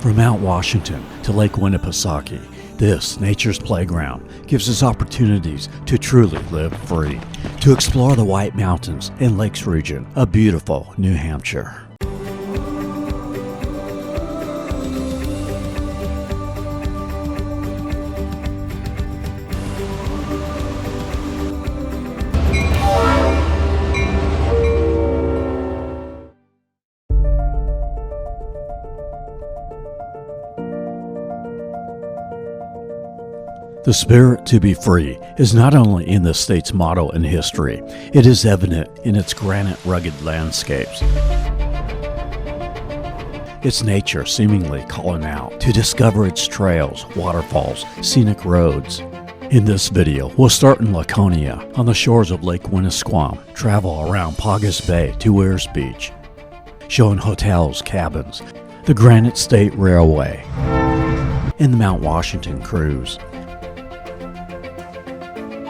From Mount Washington to Lake Winnipesaukee, this nature's playground gives us opportunities to truly live free, to explore the White Mountains and Lakes region of beautiful New Hampshire. The spirit to be free is not only in the state's motto and history, it is evident in its granite rugged landscapes. Its nature seemingly calling out to discover its trails, waterfalls, scenic roads. In this video, we'll start in Laconia on the shores of Lake Winnisquam, travel around Paugus Bay to Weirs Bch, showing hotels, cabins, the Granite State Railway, and the Mount Washington cruise.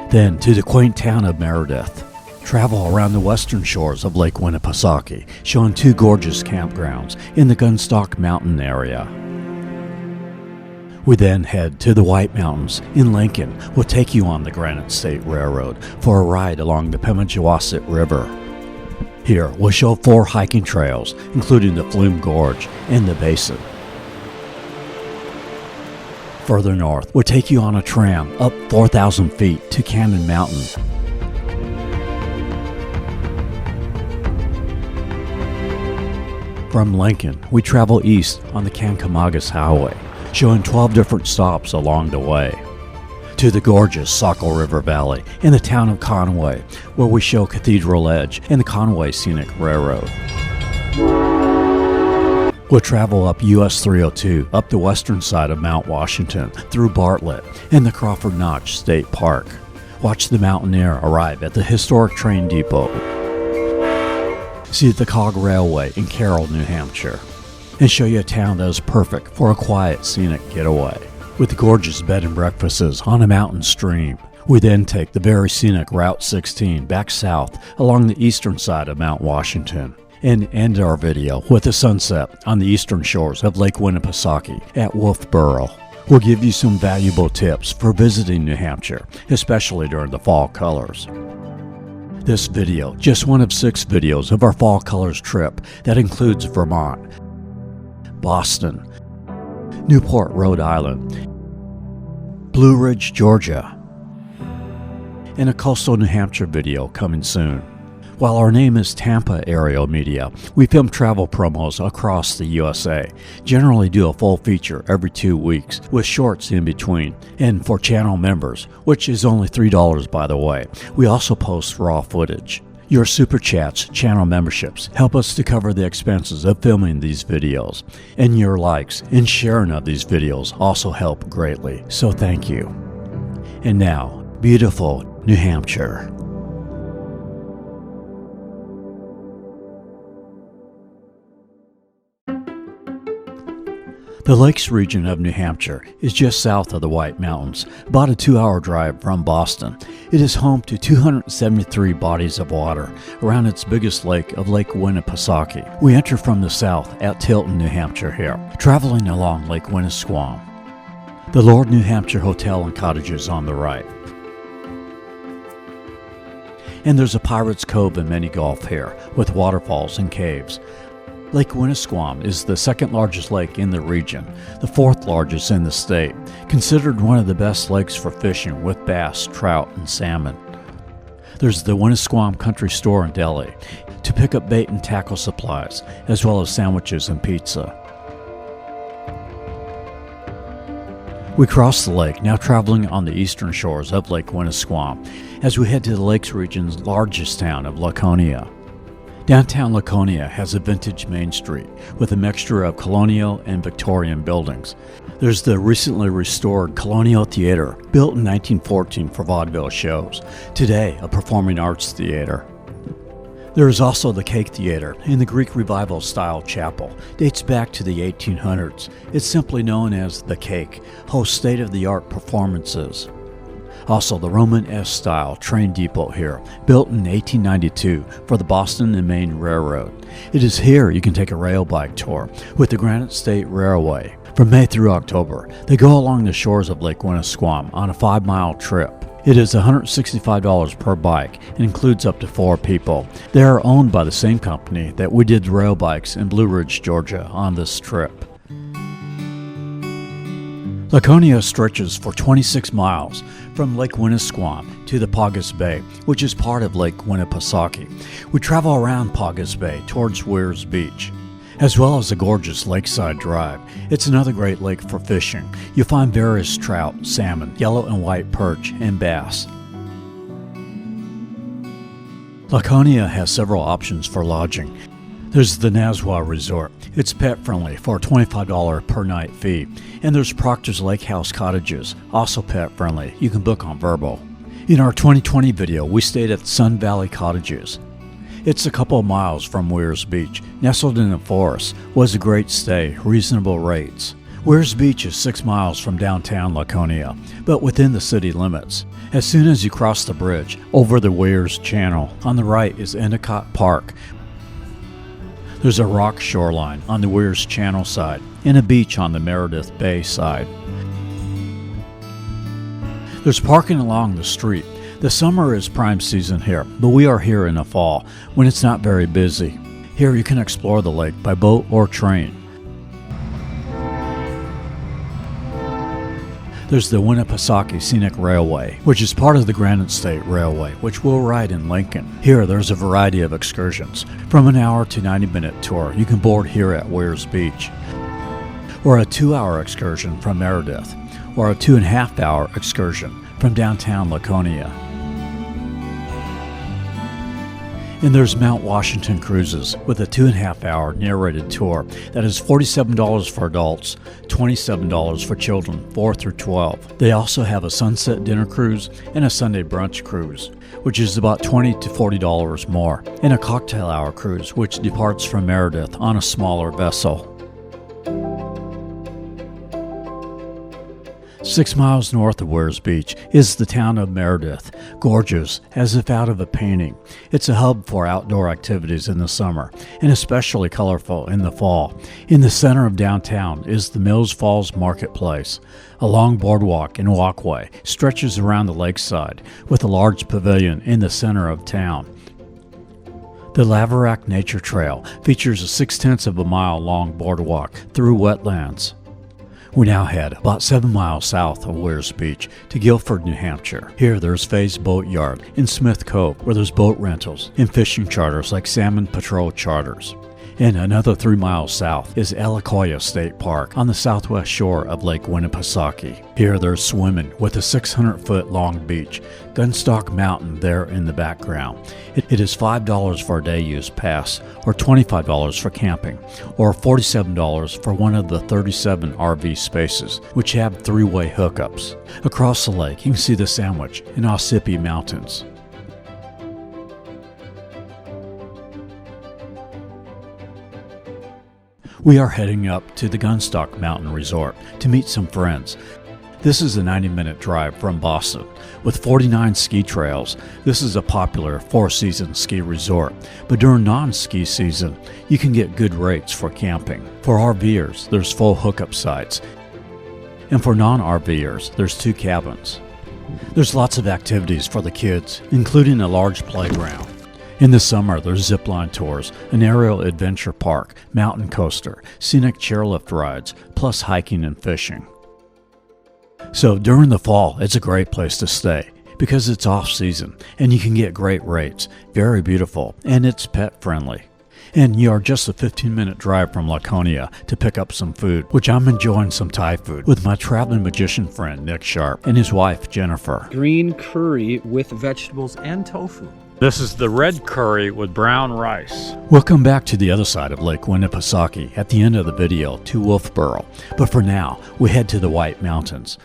Then to the quaint town of Meredith. Travel around the western shores of Lake Winnipesaukee, showing two gorgeous campgrounds in the Gunstock Mtn area. We then head to the White Mountains in Lincoln. We'll take you on the Granite State Railroad for a ride along the Pemigewasset River. Here we'll show 4 hiking trails, including the Flume Gorge and the Basin. Further north, we'll take you on a tram up 4,000 feet to Cannon Mountain. From Lincoln, we travel east on the Kancamagus Hwy, showing 12 different stops along the way. To the gorgeous Saco River Valley in the town of Conway, where we show Cathedral Edge and the Conway Scenic Railroad. We'll travel up US 302 up the western side of Mount Washington through Bartlett and the Crawford Notch State Park. Watch the Mountaineer arrive at the historic train depot. See the Cog Railway in Carroll, New Hampshire, and show you a town that is perfect for a quiet scenic getaway. With the gorgeous bed and breakfasts on a mountain stream, we then take the very scenic Route 16 back south along the eastern side of Mount Washington, and end our video with a sunset on the eastern shores of Lake Winnipesaukee at Wolfeboro. We'll give you some valuable tips for visiting New Hampshire, especially during the fall colors. This video, just one of 6 videos of our fall colors trip that includes Vermont, Boston, Newport, Rhode Island, Blue Ridge, Georgia, and a coastal New Hampshire video coming soon. While our name is Tampa Aerial Media, we film travel promos across the USA, generally do a full feature every 2 weeks with shorts in between. And for channel members, which is only $3 by the way, we also post raw footage. Your super chats, channel memberships help us to cover the expenses of filming these videos, and your likes and sharing of these videos also help greatly, so thank you. And now, beautiful New Hampshire. The Lakes region of New Hampshire is just south of the White Mountains, about a 2-hour drive from Boston. It is home to 273 bodies of water around its biggest lake of Lake Winnipesaukee. We enter from the south at Tilton, New Hampshire here, traveling along Lake Winnisquam. The Lord New Hampshire Hotel and Cottages on the right. And there's a Pirates Cove and mini golf here, with waterfalls and caves. Lake Winnisquam is the second largest lake in the region, the 4th largest in the state, considered one of the best lakes for fishing with bass, trout, and salmon. There's the Winnisquam Country Store and Deli to pick up bait and tackle supplies, as well as sandwiches and pizza. We cross the lake, now traveling on the eastern shores of Lake Winnisquam, as we head to the Lakes region's largest town of Laconia. Downtown Laconia has a vintage main street with a mixture of colonial and Victorian buildings. There's the recently restored Colonial Theater, built in 1914 for vaudeville shows, today a performing arts theater. There is also the Cake Theater in the Greek Revival style chapel, dates back to the 1800s. It's simply known as the Cake, hosts state-of-the-art performances. Also, the Romanesque-style train depot here, built in 1892 for the Boston and Maine Railroad. It is here you can take a rail bike tour with the Granite State Railway. From May through October, they go along the shores of Lake Winnisquam on a 5-mile trip. It is $165 per bike and includes up to 4 people. They are owned by the same company that we did rail bikes in Blue Ridge, Georgia on this trip. Laconia stretches for 26 miles from Lake Winnisquam to the Paugus Bay, which is part of Lake Winnipesaukee. We travel around Paugus Bay towards Weirs Bch, as well as a gorgeous lakeside drive. It's another great lake for fishing. You'll find various trout, salmon, yellow and white perch, and bass. Laconia has several options for lodging. There's the Nasswa Resort. It's pet-friendly for a $25 per night fee. And there's Proctors Lakehouse Cottages, also pet-friendly. You can book on Vrbo. In our 2020 video, we stayed at Sun Valley Cottages. It's a couple of miles from Weirs Bch, nestled in the forest. Was a great stay, reasonable rates. Weirs Bch is 6 miles from downtown Laconia, but within the city limits. As soon as you cross the bridge over the Weirs Channel, on the right is Endicott Park. There's a rock shoreline on the Weirs Channel side and a beach on the Meredith Bay side. There's parking along the street. The summer is prime season here, but we are here in the fall when it's not very busy. Here you can explore the lake by boat or train. There's the Winnipesaukee Scenic Railway, which is part of the Granite State Railway, which we'll ride in Lincoln. Here there's a variety of excursions. From an hour to 90-minute tour, you can board here at Weirs Bch, or a 2-hour excursion from Meredith, or a 2.5-hour excursion from downtown Laconia. And there's Mount Washington Cruises with a 2.5-hour narrated tour that is $47 for adults, $27 for children 4 through 12. They also have a sunset dinner cruise and a Sunday brunch cruise, which is about $20 to $40 more, and a cocktail hour cruise which departs from Meredith on a smaller vessel. 6 miles north of Weirs Bch is the town of Meredith, gorgeous as if out of a painting. It's a hub for outdoor activities in the summer, and especially colorful in the fall. In the center of downtown is the Mills Falls Marketplace. A long boardwalk and walkway stretches around the lakeside, with a large pavilion in the center of town. The Laverack Nature Trail features a 6/10 of a mile long boardwalk through wetlands. We now head about 7 miles south of Weirs Bch to Gilford, New Hampshire. Here there's Faye's Boat Yard in Smith Cove, where there's boat rentals and fishing charters like Salmon Patrol charters. And another 3 miles south is Ellacoya State Park on the southwest shore of Lake Winnipesaukee. Here there's swimming with a 600-foot long beach, Gunstock Mtn there in the background. It is $5 for a day use pass, or $25 for camping, or $47 for one of the 37 RV spaces, which have 3-way hookups. Across the lake you can see the Sandwich and Ossipee Mountains. We are heading up to the Gunstock Mtn Resort to meet some friends. This is a 90-minute drive from Boston. With 49 ski trails, this is a popular 4-season ski resort. But during non-ski season, you can get good rates for camping. For RVers, there's full hookup sites. And for non-RVers, there's 2 cabins. There's lots of activities for the kids, including a large playground. In the summer, there's zipline tours, an aerial adventure park, mountain coaster, scenic chairlift rides, plus hiking and fishing. So during the fall, it's a great place to stay because it's off-season and you can get great rates, very beautiful, and it's pet-friendly. And you are just a 15-minute drive from Laconia to pick up some food, which I'm enjoying some Thai food with my traveling magician friend Nick Sharp and his wife Jennifer. Green curry with vegetables and tofu. This is the red curry with brown rice. We'll come back to the other side of Lake Winnipesaukee at the end of the video to Wolfeboro, but for now, we head to the White Mountains.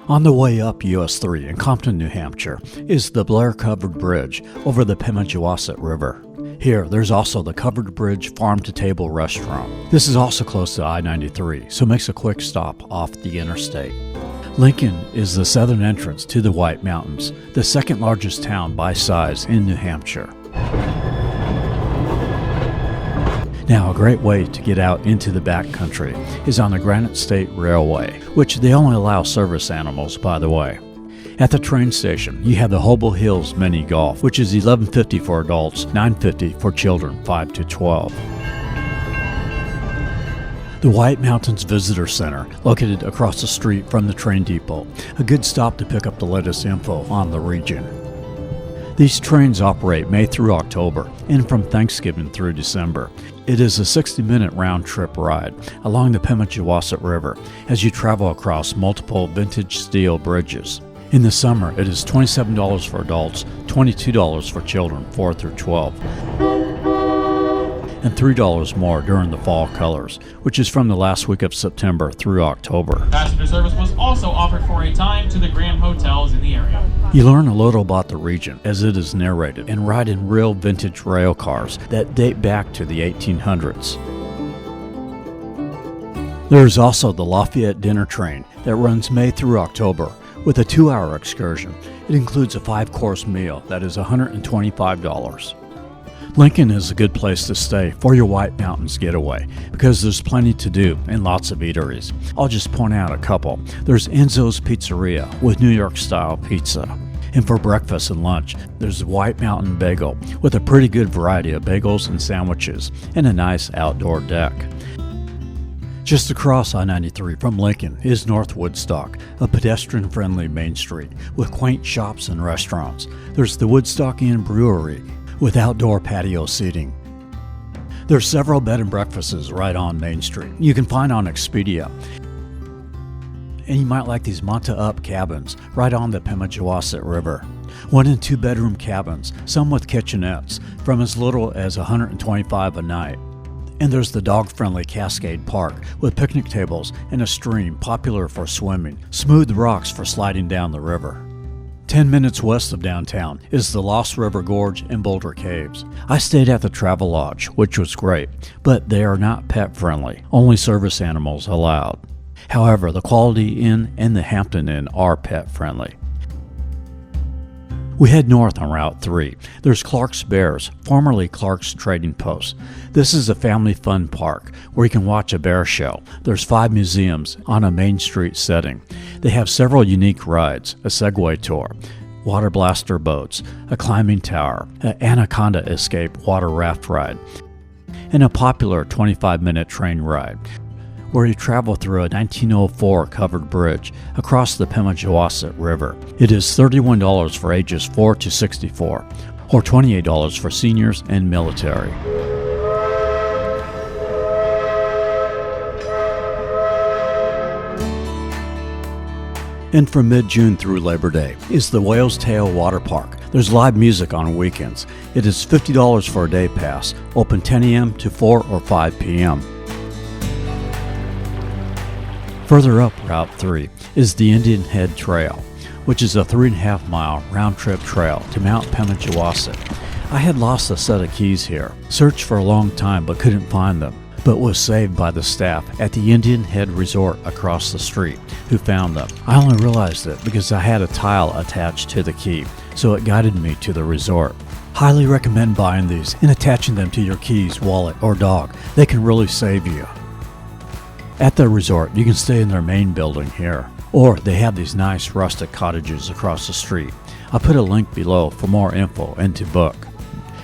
On the way up US 3 in Compton, New Hampshire, is the Blair Covered Bridge over the Pemigewasset River. Here, there's also the Covered Bridge Farm-to-Table Restaurant. This is also close to I-93, so makes a quick stop off the interstate. Lincoln is the southern entrance to the White Mountains, the second largest town by size in New Hampshire. Now, a great way to get out into the backcountry is on the Granite State Railway, which they only allow service animals, by the way. At the train station, you have the Hobo Hills Mini Golf, which is $11.50 for adults, $9.50 for children 5 to 12. The White Mountains Visitor Center, located across the street from the train depot, a good stop to pick up the latest info on the region. These trains operate May through October and from Thanksgiving through December. It is a 60-minute round-trip ride along the Pemigewasset River as you travel across multiple vintage steel bridges. In the summer, it is $27 for adults, $22 for children 4 through 12, and $3 more during the fall colors, which is from the last week of September through October. Passenger service was also offered for a time to the Grand hotels in the area. You learn a little about the region as it is narrated and ride in real vintage rail cars that date back to the 1800s. There is also the Lafayette Dinner Train that runs May through October with a 2-hour excursion. It includes a 5-course meal that is $125. Lincoln is a good place to stay for your White Mountains getaway because there's plenty to do and lots of eateries. I'll just point out a couple. There's Enzo's Pizzeria with New York-style pizza. And for breakfast and lunch, there's the White Mountain Bagel with a pretty good variety of bagels and sandwiches and a nice outdoor deck. Just across I-93 from Lincoln is North Woodstock, a pedestrian-friendly main street with quaint shops and restaurants. There's the Woodstock Inn Brewery with outdoor patio seating. There's several bed and breakfasts right on Main Street you can find on Expedia. And you might like these Monta-Up cabins right on the Pemigewasset River. 1 and 2 bedroom cabins, some with kitchenettes, from as little as $125 a night. And there's the dog-friendly Cascade Park with picnic tables and a stream popular for swimming, smooth rocks for sliding down the river. 10 minutes west of downtown is the Lost River Gorge and Boulder Caves. I stayed at the Travel Lodge, which was great, but they are not pet-friendly, only service animals allowed. However, the Quality Inn and the Hampton Inn are pet-friendly. We head north on Route 3. There's Clark's Bears, formerly Clark's Trading Post. This is a family fun park where you can watch a bear show. There's 5 museums on a Main Street setting. They have several unique rides, a Segway tour, water blaster boats, a climbing tower, an Anaconda Escape water raft ride, and a popular 25-minute train ride, where you travel through a 1904 covered bridge across the Pemigewasset River. It is $31 for ages 4 to 64, or $28 for seniors and military. And from mid-June through Labor Day is the Whale's Tail Water Park. There's live music on weekends. It is $50 for a day pass, open 10 a.m. to 4 or 5 p.m. Further up Route 3 is the Indian Head Trail, which is a 3.5-mile round-trip trail to Mount Pemigewasset. I had lost a set of keys here, searched for a long time but couldn't find them, but was saved by the staff at the Indian Head Resort across the street, who found them. I only realized it because I had a tile attached to the key, so it guided me to the resort. Highly recommend buying these and attaching them to your keys, wallet, or dog. They can really save you. At the resort, you can stay in their main building here, or they have these nice rustic cottages across the street. I'll put a link below for more info and to book.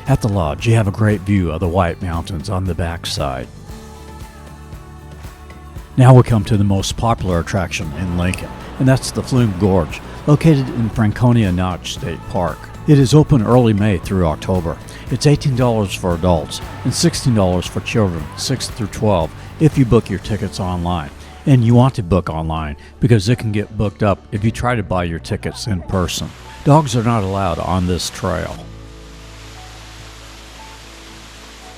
At the lodge, you have a great view of the White Mountains on the backside. Now we come to the most popular attraction in Lincoln, and that's the Flume Gorge, located in Franconia Notch State Park. It is open early May through October. It's $18 for adults and $16 for children 6 through 12 if you book your tickets online. And you want to book online because it can get booked up if you try to buy your tickets in person. Dogs are not allowed on this trail.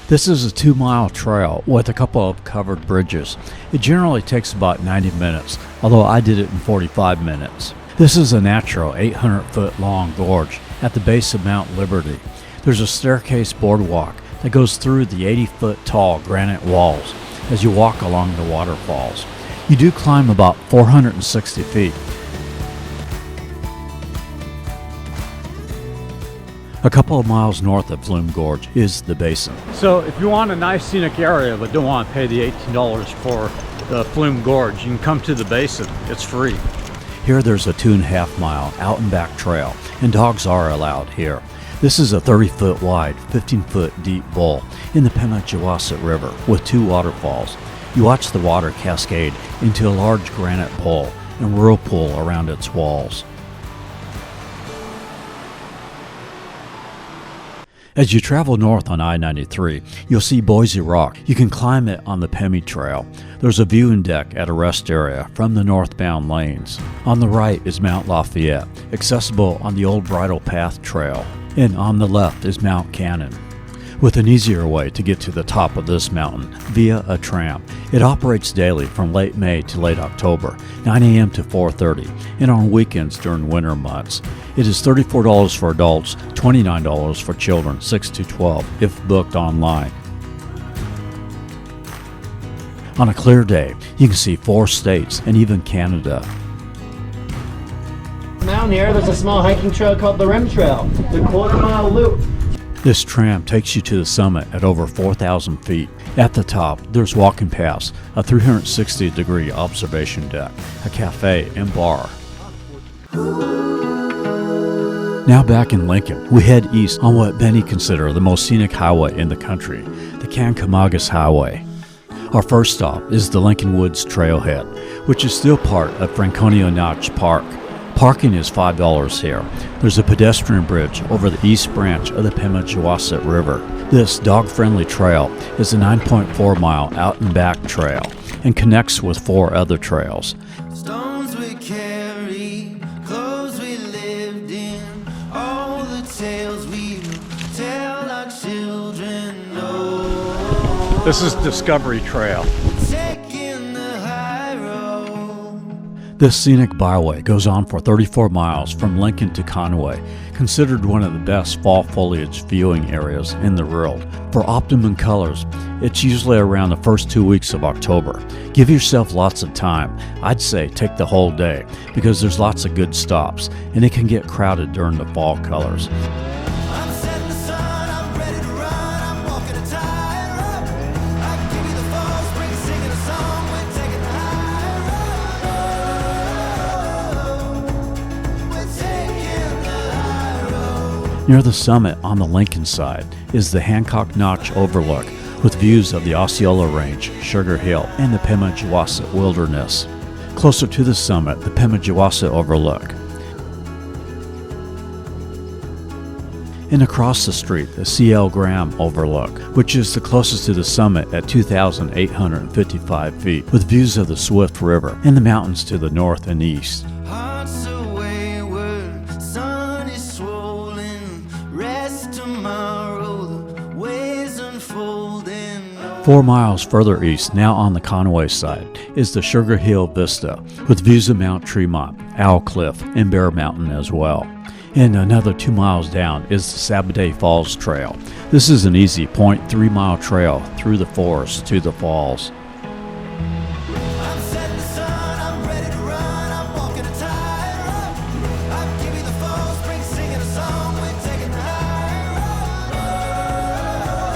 This is a 2-mile trail with a couple of covered bridges. It generally takes about 90 minutes, although I did it in 45 minutes. This is a natural 800-foot long gorge at the base of Mount Liberty. There's a staircase boardwalk that goes through the 80-foot tall granite walls as you walk along the waterfalls. You do climb about 460 feet. A couple of miles north of Flume Gorge is the basin. So if you want a nice scenic area but don't want to pay the $18 for the Flume Gorge, you can come to the basin. It's free. Here there's a 2.5 mile out and back trail, and dogs are allowed here. This is a 30-foot wide, 15-foot deep bowl in the Pemigewasset River with 2 waterfalls. You watch the water cascade into a large granite bowl and whirlpool around its walls. As you travel north on I-93, you'll see Boise Rock. You can climb it on the Pemi Trail. There's a viewing deck at a rest area from the northbound lanes. On the right is Mount Lafayette, accessible on the old Bridle Path Trail. And on the left is Mount Cannon, with an easier way to get to the top of this mountain via a tram. It operates daily from late May to late October, 9 a.m. to 4:30, and on weekends during winter months. It is $34 for adults, $29 for children 6 to 12 if booked online. On a clear day, you can see 4 states and even Canada. Down here, there's a small hiking trail called the Rim Trail, the quarter-mile loop. This tram takes you to the summit at over 4,000 feet. At the top, there's walking paths, a 360-degree observation deck, a cafe, and bar. Now back in Lincoln, we head east on what many consider the most scenic highway in the country, the Kancamagus Hwy. Our first stop is the Lincoln Woods Trailhead, which is still part of Franconia Notch Park. Parking is $5 here. There's a pedestrian bridge over the east branch of the Pemigewasset River. This dog-friendly trail is a 9.4 mile out and back trail and connects with 4 other trails. Stones we carry, clothes we lived in, all the tales we tell our children know. This is Discovery Trail. Taking the high road. This scenic byway goes on for 34 miles from Lincoln to Conway, considered one of the best fall foliage viewing areas in the world. For optimum colors, it's usually around the first 2 weeks of October. Give yourself lots of time. I'd say take the whole day because there's lots of good stops and it can get crowded during the fall colors. I'm setting the sun, I'm ready to run, I'm walking a tightrope. I can give you the fall, spring, singing a song, we're taking the high road. We're taking the high road. Near the summit on the Lincoln side is the Hancock Notch Overlook with views of the Osceola Range, Sugar Hill, and the Pemigewasset Wilderness. Closer to the summit, the Pemigewasset Overlook. And across the street, the C.L. Graham Overlook, which is the closest to the summit at 2,855 feet, with views of the Swift River and the mountains to the north and east. Hearts are wayward, sun is swollen, rest tomorrow, the ways unfolding. 4 miles further east, now on the Conway side, is the Sugar Hill Vista, with views of Mount Tremont, Owl Cliff, and Bear Mountain as well. And another 2 miles down is the Sabaday Falls Trail. This is an easy 0.3 mile trail through the forest to the falls. I'm setting the sun, I'm ready to run, I'm walking a tightrope. I can give you the fall, spring, singing a song, we're taking the high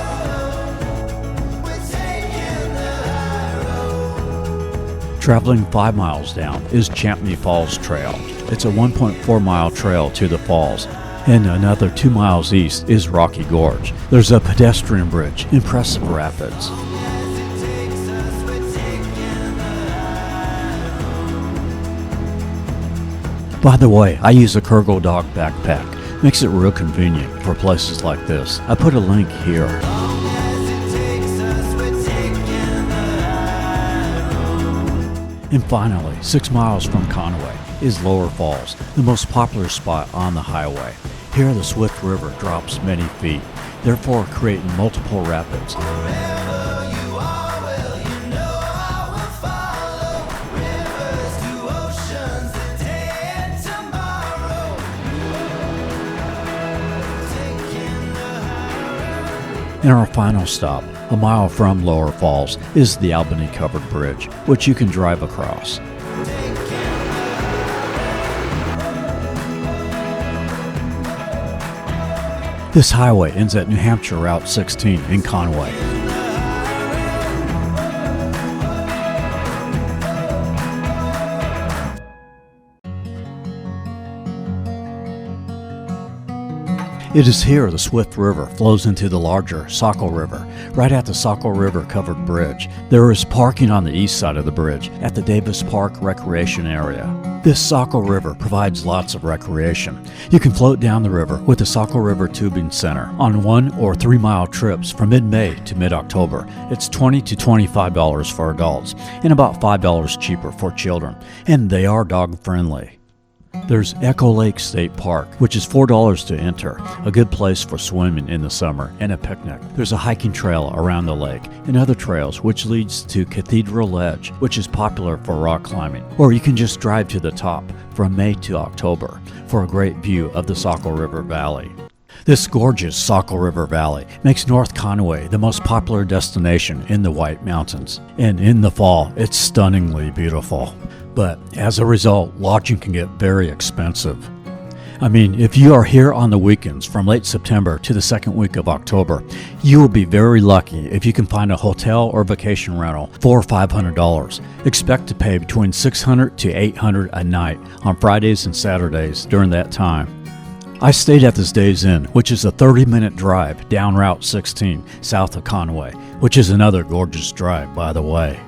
road. We're taking the high road. Traveling 5 miles down is Champney Falls Trail. It's a 1.4 mile trail to the falls. And another 2 miles east is Rocky Gorge. There's a pedestrian bridge, impressive rapids. As it takes us, we're taking the high road. By the way, I use a Carroll dog backpack. Makes it real convenient for places like this. I put a link here. As it takes us, we're taking the high road. And finally, 6 miles from Conway is Lower Falls, the most popular spot on the highway. Here the Swift River drops many feet, therefore creating multiple rapids. Wherever you are, well, you know I will follow. Rivers to oceans, today and tomorrow. Taking the high road. And our final stop, a mile from Lower Falls, is the Albany Covered Bridge, which you can drive across. This highway ends at New Hampshire Route 16 in Conway. It is here the Swift River flows into the larger Saco River, right at the Saco River covered bridge. There is parking on the east side of the bridge at the Davis Park Recreation Area. This Saco River provides lots of recreation. You can float down the river with the Saco River Tubing Center on 1 or 3 mile trips from mid-May to mid-October. It's $20 to $25 for adults and about $5 cheaper for children, and they are dog friendly. There's Echo Lake State Park, which is $4 to enter, a good place for swimming in the summer and a picnic. There's a hiking trail around the lake and other trails which leads to Cathedral Ledge, which is popular for rock climbing. Or you can just drive to the top from May to October for a great view of the Saco River Valley. This gorgeous Saco River Valley makes North Conway the most popular destination in the White Mountains, and in the fall it's stunningly beautiful. But as a result, lodging can get very expensive. I mean, if you are here on the weekends from late September to the second week of October, you will be very lucky if you can find a hotel or vacation rental for $500. Expect to pay between $600 to $800 a night on Fridays and Saturdays during that time. I stayed at this Days Inn, which is a 30-minute drive down Route 16 south of Conway, which is another gorgeous drive, by the way.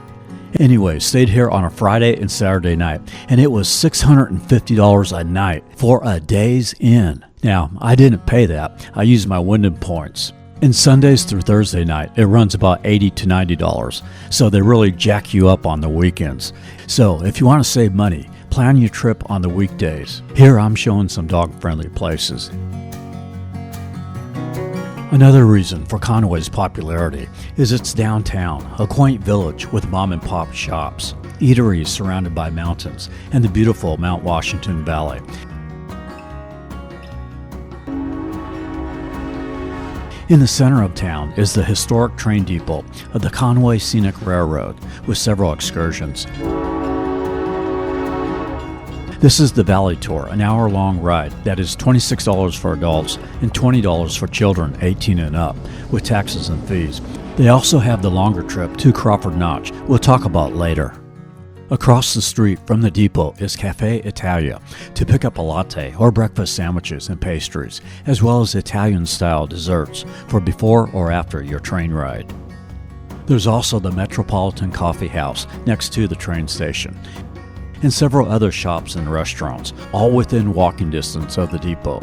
Anyway, stayed here on a Friday and Saturday night, and it was $650 a night for a Days Inn. Now, I didn't pay that. I used my Wyndham points. And Sundays through Thursday night, it runs about $80 to $90, so they really jack you up on the weekends. So, if you want to save money, plan your trip on the weekdays. Here I'm showing some dog-friendly places. Another reason for Conway's popularity is its downtown, a quaint village with mom-and-pop shops, eateries surrounded by mountains, and the beautiful Mount Washington Valley. In the center of town is the historic train depot of the Conway Scenic Railroad with several excursions. This is the Valley Tour, an hour-long ride that is $26 for adults and $20 for children 18 and up, with taxes and fees. They also have the longer trip to Crawford Notch we'll talk about later. Across the street from the depot is Cafe Italia to pick up a latte or breakfast sandwiches and pastries, as well as Italian-style desserts for before or after your train ride. There's also the Metropolitan Coffee House next to the train station, and several other shops and restaurants, all within walking distance of the depot.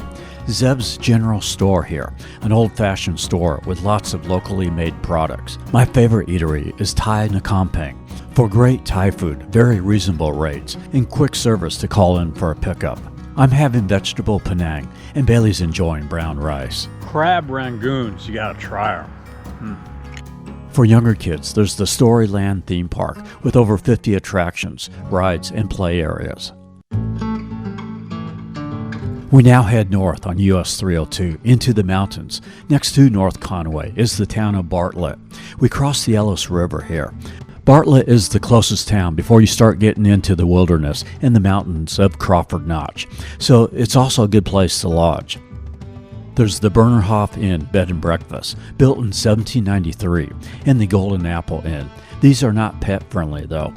Zeb's General Store here, an old-fashioned store with lots of locally made products. My favorite eatery is Thai Nakampeng, for great Thai food, very reasonable rates, and quick service to call in for a pickup. I'm having vegetable Penang, and Bailey's enjoying brown rice. Crab rangoons, you gotta try them. For younger kids, there's the Storyland theme park with over 50 attractions, rides, and play areas. We now head north on US 302 into the mountains. Next to North Conway is the town of Bartlett. We cross the Ellis River here. Bartlett is the closest town before you start getting into the wilderness and the mountains of Crawford Notch, so it's also a good place to lodge. There's the Bernerhoff Inn Bed and Breakfast, built in 1793, and the Golden Apple Inn. These are not pet-friendly, though.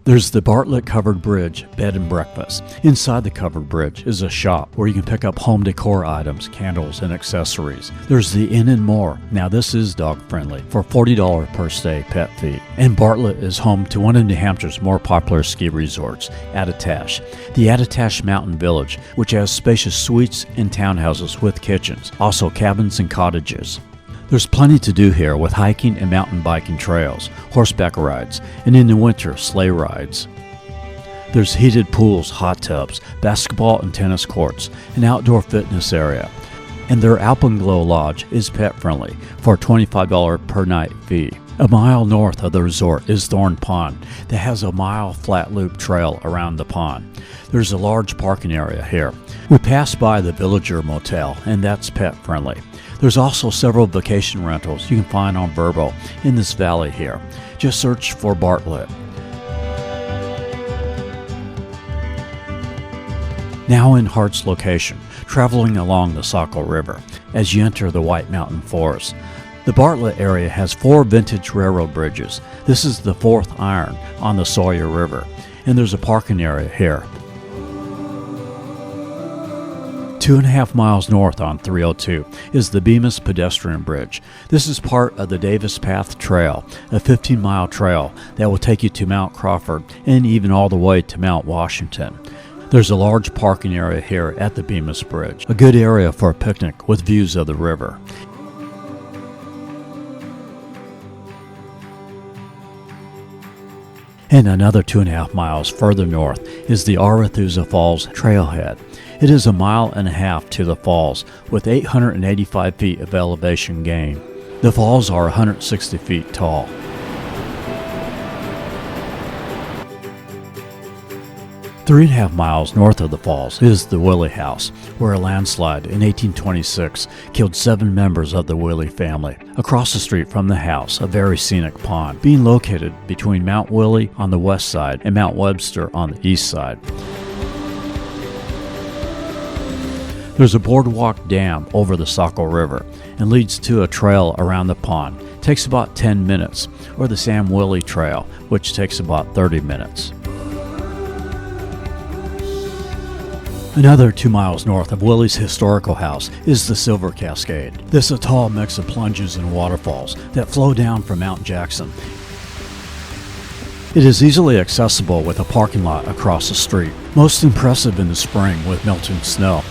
There's the Bartlett Covered Bridge Bed and Breakfast. Inside the covered bridge is a shop where you can pick up home decor items, candles, and accessories. There's the Inn and More. Now this is dog-friendly for $40 per stay pet fee. And Bartlett is home to one of New Hampshire's more popular ski resorts, Attitash. The Attitash Mountain Village, which has spacious suites and townhouses with kitchens, also cabins and cottages. There's plenty to do here with hiking and mountain biking trails, horseback rides, and in the winter, sleigh rides. There's heated pools, hot tubs, basketball and tennis courts, an outdoor fitness area. And their Alpenglow Lodge is pet-friendly for a $25 per night fee. A mile north of the resort is Thorn Pond that has a mile flat loop trail around the pond. There's a large parking area here. We pass by the Villager Motel, and that's pet-friendly. There's also several vacation rentals you can find on Vrbo in this valley here. Just search for Bartlett. Now in Harts Location, traveling along the Saco River as you enter the White Mountain Forest. The Bartlett area has 4 vintage railroad bridges. This is the 4th iron on the Sawyer River, and there's a parking area here. 2.5 miles north on 302 is the Bemis Pedestrian Bridge. This is part of the Davis Path Trail, a 15-mile trail that will take you to Mount Crawford and even all the way to Mount Washington. There's a large parking area here at the Bemis Bridge, a good area for a picnic with views of the river. And another 2.5 miles further north is the Arethusa Falls Trailhead. It is 1.5 miles to the falls with 885 feet of elevation gain. The falls are 160 feet tall. Three and a half miles north of the falls is the Willie House, where a landslide in 1826 killed 7 members of the Willie family. Across the street from the house, a very scenic pond, being located between Mount Willie on the west side and Mount Webster on the east side. There's a boardwalk dam over the Saco River and leads to a trail around the pond. It takes about 10 minutes, or the Sam Willie Trail, which takes about 30 minutes. Another 2 miles north of Willie's historical house is the Silver Cascade. This is a tall mix of plunges and waterfalls that flow down from Mount Jackson. It is easily accessible with a parking lot across the street, most impressive in the spring with melting snow.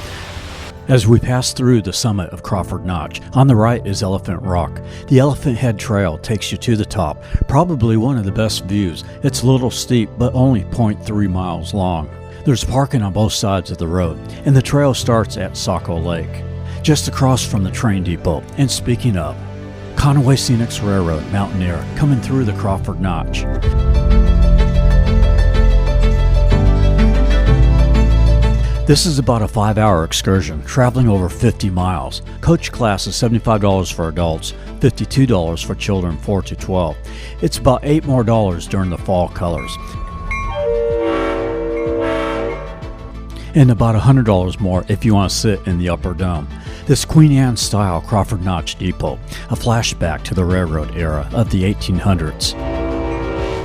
As we pass through the summit of Crawford Notch, on the right is Elephant Rock. The Elephant Head Trail takes you to the top, probably one of the best views. It's a little steep, but only 0.3 miles long. There's parking on both sides of the road, and the trail starts at Saco Lake, just across from the train depot. And speaking of, Conway Scenic's Railroad Mountaineer coming through the Crawford Notch. This is about a 5-hour excursion, traveling over 50 miles. Coach class is $75 for adults, $52 for children 4 to 12. It's about $8 more during the fall colors, and about $100 more if you want to sit in the upper dome. This Queen Anne style Crawford Notch depot, a flashback to the railroad era of the 1800s.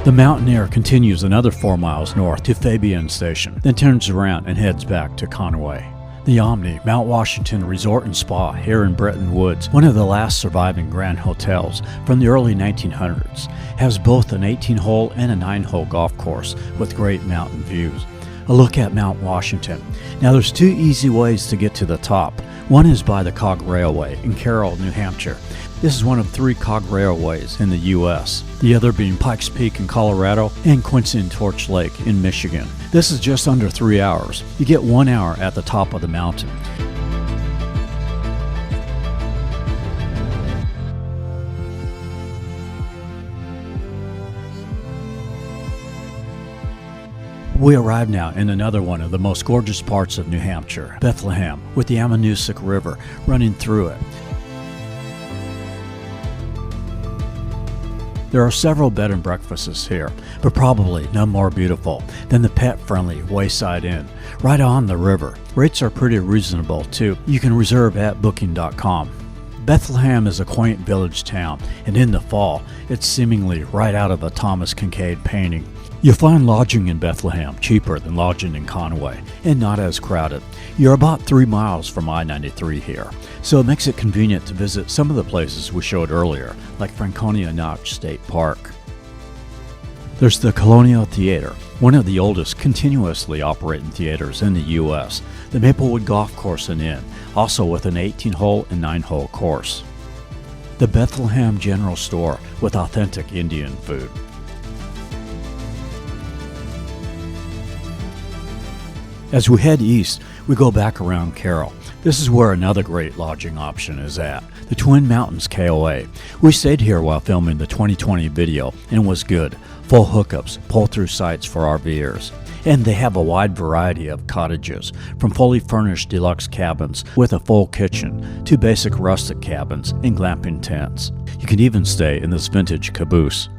The Mountaineer continues another 4 miles north to Fabian Station, then turns around and heads back to Conway. The Omni Mount Washington Resort and Spa here in Bretton Woods, one of the last surviving grand hotels from the early 1900s, has both an 18-hole and a 9-hole golf course with great mountain views. A look at Mount Washington. Now there's 2 easy ways to get to the top. One is by the Cog Railway in Carroll, New Hampshire. This is one of 3 cog railways in the U.S., the other being Pikes Peak in Colorado and Quincy and Torch Lake in Michigan. This is just under 3 hours. You get 1 hour at the top of the mountain. We arrive now in another one of the most gorgeous parts of New Hampshire, Bethlehem, with the Ammonoosuc River running through it. There are several bed and breakfasts here, but probably none more beautiful than the pet-friendly Wayside Inn, right on the river. Rates are pretty reasonable too. You can reserve at booking.com. Bethlehem is a quaint village town, and in the fall, it's seemingly right out of a Thomas Kinkade painting. You'll find lodging in Bethlehem cheaper than lodging in Conway, and not as crowded. You're about 3 miles from I-93 here, so it makes it convenient to visit some of the places we showed earlier, like Franconia Notch State Park. There's the Colonial Theater, one of the oldest continuously operating theaters in the U.S., the Maplewood Golf Course and Inn, also with an 18-hole and 9-hole course. The Bethlehem General Store with authentic Indian food. As we head east, we go back around Carroll. This is where another great lodging option is at, the Twin Mountains KOA. We stayed here while filming the 2020 video and it was good. Full hookups, pull-through sites for RVers. And they have a wide variety of cottages, from fully furnished deluxe cabins with a full kitchen to basic rustic cabins and glamping tents. You can even stay in this vintage caboose.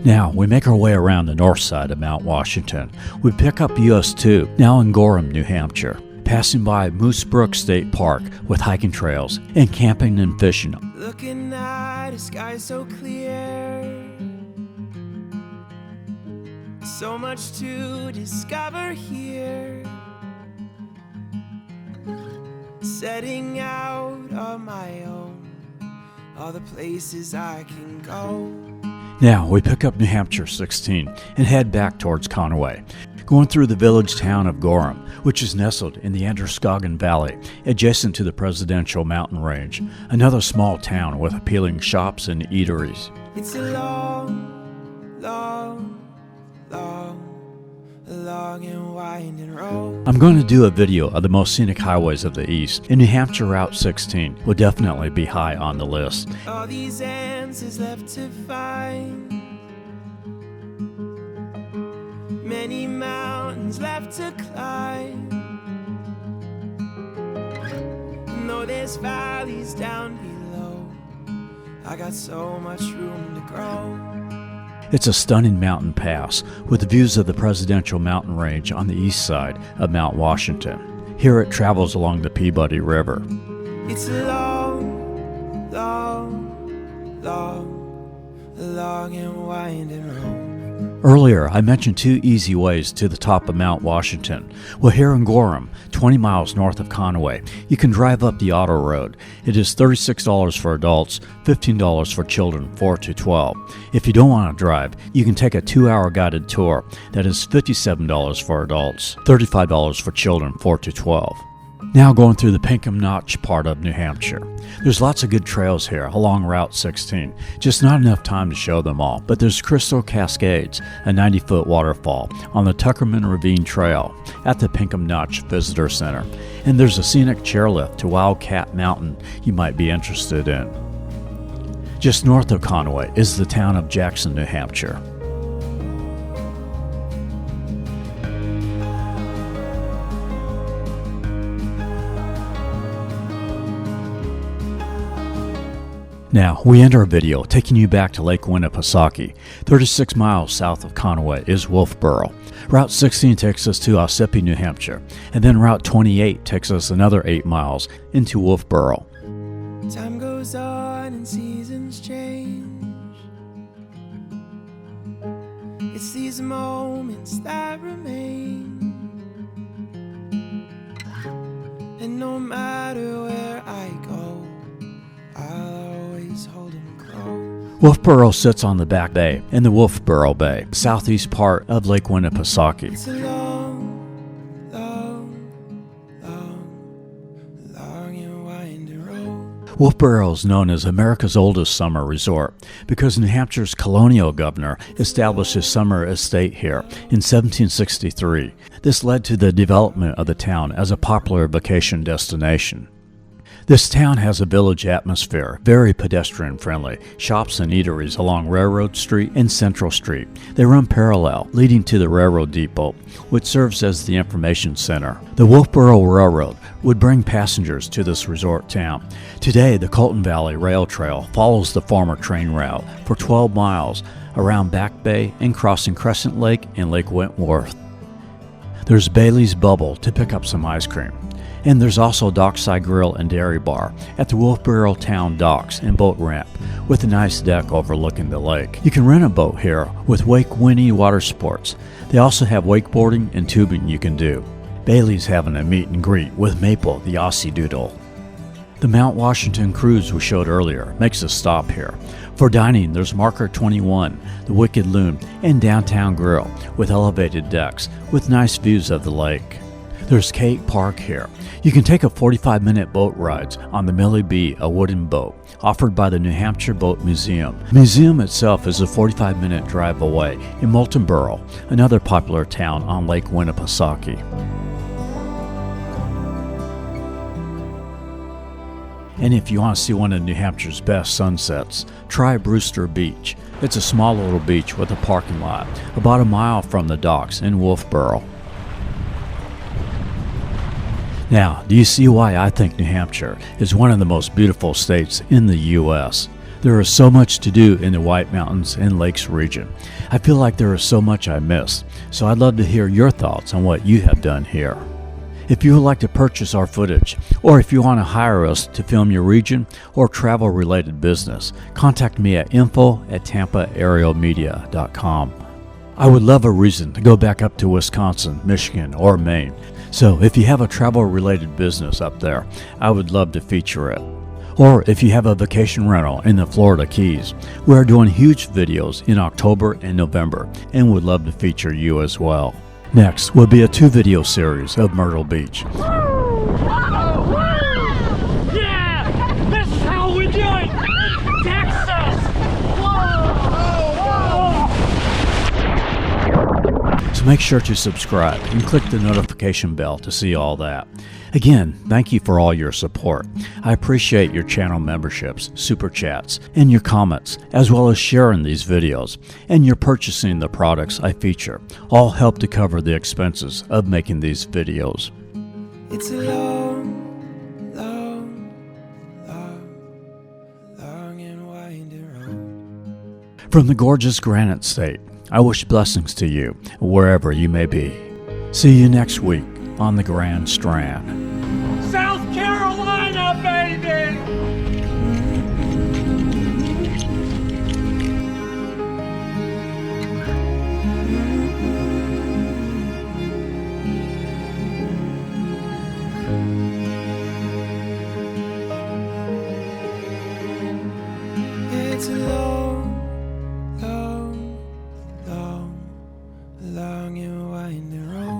Now, we make our way around the north side of Mount Washington. We pick up US 2, now in Gorham, New Hampshire, passing by Moose Brook State Park with hiking trails and camping and fishing. Looking at a sky so clear, so much to discover here. Setting out on my own, all the places I can go. Now, we pick up New Hampshire 16 and head back towards Conway, going through the village town of Gorham, which is nestled in the Androscoggin Valley, adjacent to the Presidential Mountain Range, another small town with appealing shops and eateries. It's a long, long, long and winding road. I'm going to do a video of the most scenic highways of the East, and New Hampshire Route 16 will definitely be high on the list. All these answers left to find, many mountains left to climb. And though there's valleys down below, I got so much room to grow. It's a stunning mountain pass with views of the Presidential Mountain Range on the east side of Mount Washington. Here it travels along the Peabody River. It's a long, long, long and winding road. Earlier, I mentioned two easy ways to the top of Mount Washington. Well, here in Gorham, 20 miles north of Conway, you can drive up the auto road. It is $36 for adults, $15 for children 4 to 12. If you don't want to drive, you can take a 2-hour guided tour. That is $57 for adults, $35 for children 4 to 12. Now going through the Conway Notch part of New Hampshire. There's lots of good trails here along Route 16, just not enough time to show them all, but there's Crystal Cascades, a 90-foot waterfall on the Tuckerman Ravine Trail at the Conway Notch Visitor Center, and there's a scenic chairlift to Wildcat Mountain you might be interested in. Just north of Conway is the town of Jackson, New Hampshire. Now, we end our video taking you back to Lake Winnipesaukee. 36 miles south of Conway is Wolfeboro. Route 16 takes us to Ossipee, New Hampshire, and then Route 28 takes us another 8 miles into Wolfeboro. Time goes on and seasons change. It's these moments that remain. And no matter where I go, I'll always hold him close. Wolfeboro sits on the back bay in the Wolfeboro Bay, southeast part of Lake Winnipesaukee. It's a long, long, long and winding road. Wolfeboro is known as America's oldest summer resort because New Hampshire's colonial governor established his summer estate here in 1763. This led to the development of the town as a popular vacation destination. This town has a village atmosphere, very pedestrian friendly, shops and eateries along Railroad Street and Central Street. They run parallel, leading to the railroad depot, which serves as the information center. The Wolfeboro Railroad would bring passengers to this resort town. Today, the Colton Valley Rail Trail follows the former train route for 12 miles around Back Bay and crossing Crescent Lake and Lake Wentworth. There's Bailey's Bubble to pick up some ice cream. And there's also Dockside Grill and Dairy Bar at the Wolfeboro Town Docks and Boat Ramp with a nice deck overlooking the lake. You can rent a boat here with Wake Winnie Water Sports. They also have wakeboarding and tubing you can do. Bailey's having a meet and greet with Maple, the Aussie Doodle. The Mount Washington cruise we showed earlier makes a stop here. For dining, there's Marker 21, the Wicked Loon, and Downtown Grill with elevated decks with nice views of the lake. There's Kate Park here. You can take a 45-minute boat ride on the Millie B, a wooden boat, offered by the New Hampshire Boat Museum. The museum itself is a 45-minute drive away in Moultonboro, another popular town on Lake Winnipesaukee. And if you want to see one of New Hampshire's best sunsets, try Brewster Beach. It's a small little beach with a parking lot, about a mile from the docks in Wolfeboro. Now, do you see why I think New Hampshire is one of the most beautiful states in the U.S.? There is so much to do in the White Mountains and Lakes region. I feel like there is so much I missed, so I'd love to hear your thoughts on what you have done here. If you would like to purchase our footage, or if you want to hire us to film your region or travel-related business, contact me at info@tampaaerialmedia.com. I would love a reason to go back up to Wisconsin, Michigan, or Maine. So if you have a travel-related business up there, I would love to feature it. Or if you have a vacation rental in the Florida Keys, we are doing huge videos in October and November and would love to feature you as well. Next will be a 2-video series of Myrtle Beach. Yeah! This is how we do it! Texas! So make sure to subscribe and click the notification bell to see all that. Again, thank you for all your support. I appreciate your channel memberships, super chats, and your comments, as well as sharing these videos, and your purchasing the products I feature. All help to cover the expenses of making these videos. It's a long, long, long, long and winding road. From the gorgeous Granite State, I wish blessings to you, wherever you may be. See you next week on the Grand Strand. South Carolina, baby! It's a long, long, long, long and winding road.